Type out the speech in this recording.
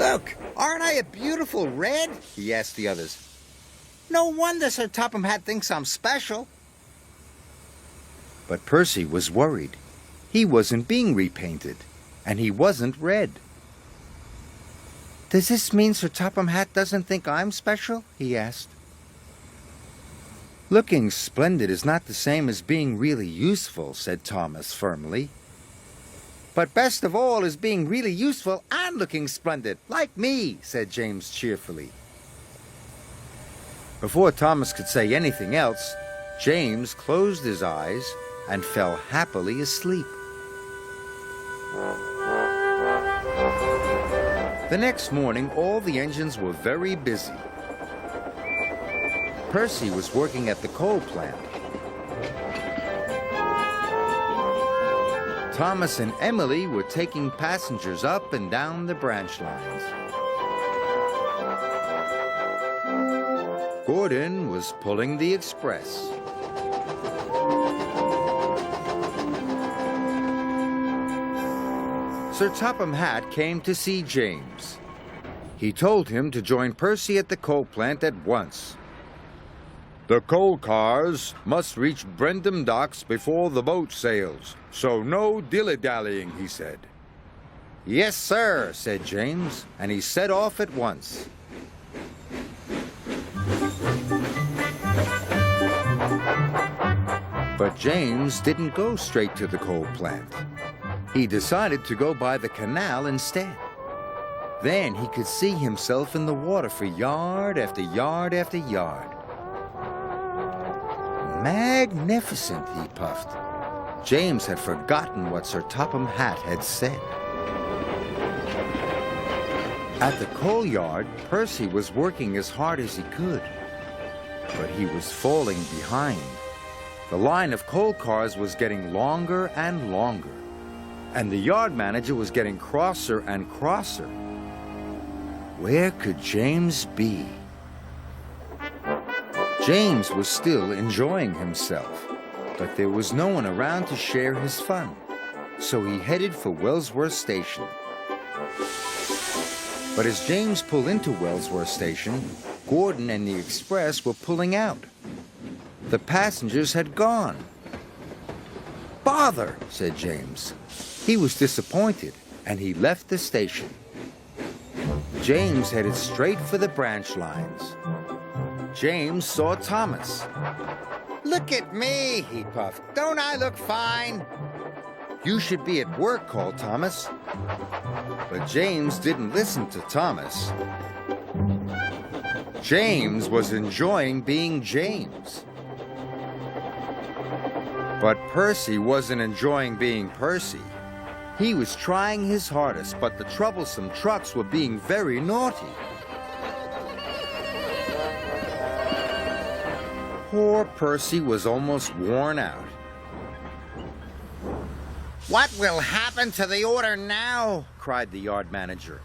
Look, aren't I a beautiful red? He asked the others. No wonder Sir Topham Hatt thinks I'm special. But Percy was worried. He wasn't being repainted, and he wasn't red. Does this mean Sir Topham Hatt doesn't think I'm special? He asked. Looking splendid is not the same as being really useful, said Thomas firmly. But best of all is being really useful and looking splendid, like me, said James cheerfully. Before Thomas could say anything else, James closed his eyes and fell happily asleep. The next morning, all the engines were very busy. Percy was working at the coal plant. Thomas and Emily were taking passengers up and down the branch lines. Gordon was pulling the express. Sir Topham Hatt came to see James. He told him to join Percy at the coal plant at once. The coal cars must reach Brendam docks before the boat sails, so no dilly-dallying, he said. Yes, sir, said James, and he set off at once. But James didn't go straight to the coal plant. He decided to go by the canal instead. Then he could see himself in the water for yard after yard after yard. Magnificent, he puffed. James had forgotten what Sir Topham Hatt had said. At the coal yard, Percy was working as hard as he could. But he was falling behind. The line of coal cars was getting longer and longer. And the yard manager was getting crosser and crosser. Where could James be? James was still enjoying himself, but there was no one around to share his fun, so he headed for Wellsworth Station. But as James pulled into Wellsworth Station, Gordon and the express were pulling out. The passengers had gone. Bother, said James. He was disappointed, and he left the station. James headed straight for the branch lines. James saw Thomas. Look at me, he puffed. Don't I look fine? You should be at work, called Thomas. But James didn't listen to Thomas. James was enjoying being James. But Percy wasn't enjoying being Percy. He was trying his hardest, but the troublesome trucks were being very naughty. Poor Percy was almost worn out. What will happen to the order now? Cried the yard manager.